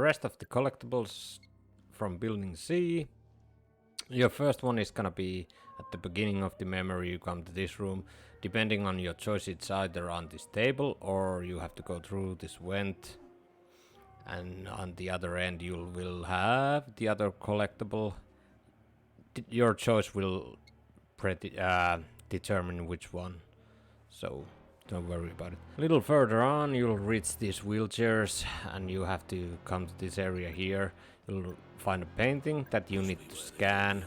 rest of the collectibles from building C. Your first one is gonna be at the beginning of the memory. You come to this room. Depending on your choice, it's either on this table or you have to go through this vent. And on the other end you will have the other collectible. Your choice will determine which one. So don't worry about it. A little further on you'll reach these wheelchairs and you have to come to this area here. You'll find a painting that you need to scan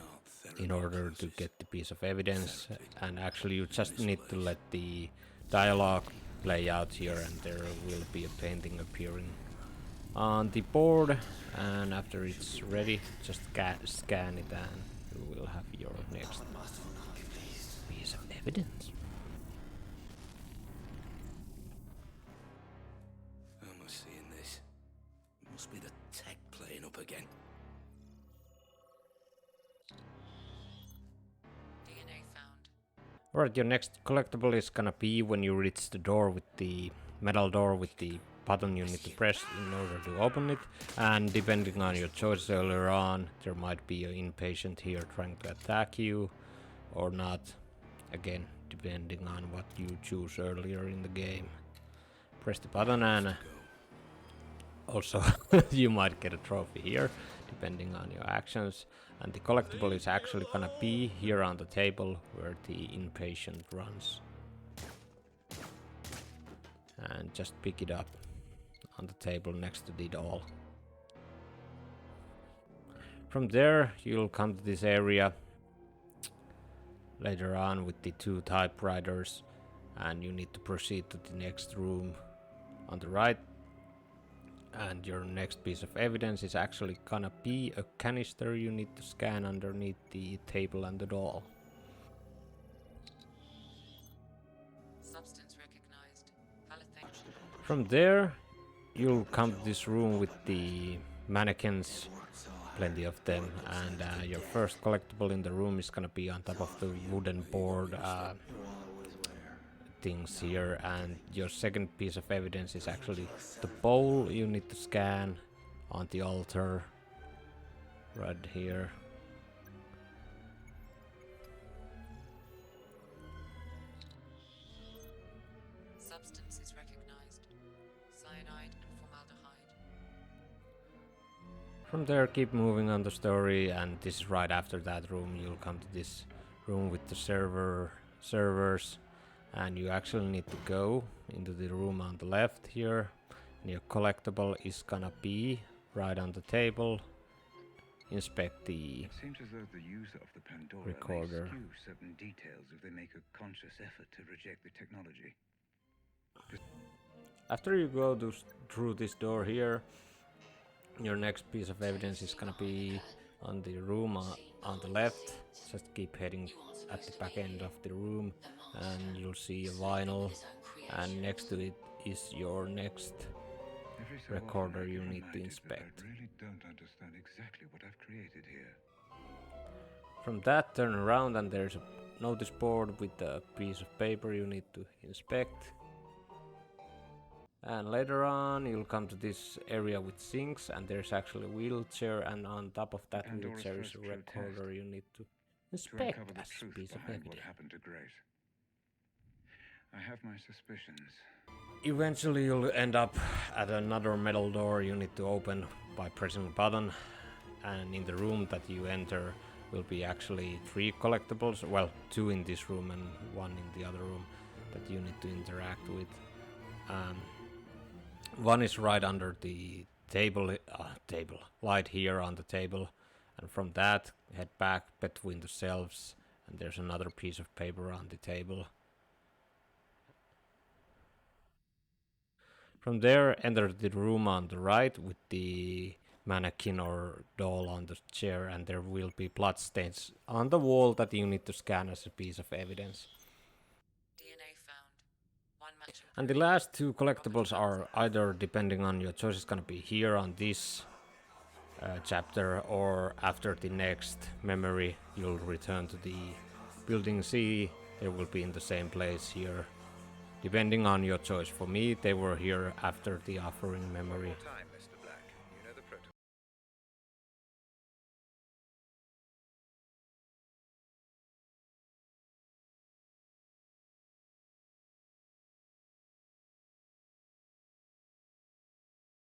in order to get the piece of evidence, and actually you just need to let the dialogue play out here and there will be a painting appearing on the board, and after it's ready just scan it and you will have your next piece of evidence. Am I seeing this? It must be the tech playing up again. DNA found. Alright, your next collectible is gonna be when you reach the door with the metal door with the button you need to press in order to open it, and depending on your choice earlier on, there might be an Inpatient here trying to attack you or not, again depending on what you choose earlier in the game. Press the button and also you might get a trophy here depending on your actions, and the collectible is actually gonna be here on the table where the Inpatient runs, and just pick it up on the table next to the doll. From there you'll come to this area later on with the 2 typewriters, and you need to proceed to the next room on the right, and your next piece of evidence is actually gonna be a canister you need to scan underneath the table and the doll. Substance recognized. Validation. From there you'll come to this room with the mannequins, plenty of them, and your first collectible in the room is gonna be on top of the wooden board things here, and your second piece of evidence is actually the bowl you need to scan on the altar right here. Substance is recognized. Cyanide and formaldehyde. From there keep moving on the story, and this is right after that room. You'll come to this room with the servers, and you actually need to go into the room on the left here, and your collectible is gonna be right on the table. Inspect the It seems as though the user of the Pandora recorder. may skew certain details if they make a conscious effort to reject the technology. After you go through this door here, your next piece of evidence is gonna be on the room on the left. Just keep heading at the back end of the room and you'll see a vinyl, and next to it is your next Every so recorder often I you get need to reminded that inspect. I really don't understand exactly what I've created here. From that, turn around and there's a notice board with a piece of paper you need to inspect. And later on you'll come to this area with sinks, and there's actually a wheelchair, and on top of that Pandora's wheelchair is a first true recorder test. you need to To inspect uncover the as a truth piece of behind what evidence. happened to Grace. I have my suspicions. Eventually you'll end up at another metal door you need to open by pressing a button, and in the room that you enter will be actually 3 collectibles, well 2 in this room and 1 in the other room that you need to interact with. One is right under the table light here on the table, and from that head back between the shelves and there's another piece of paper on the table. From there, enter the room on the right with the mannequin or doll on the chair, and there will be bloodstains on the wall that you need to scan as a piece of evidence. DNA found. One matching. And the last 2 collectibles are either, depending on your choice, is gonna be here on this chapter, or after the next memory you'll return to the building C. They will be in the same place here, depending on your choice. For me, they were here after the offering memory. Time.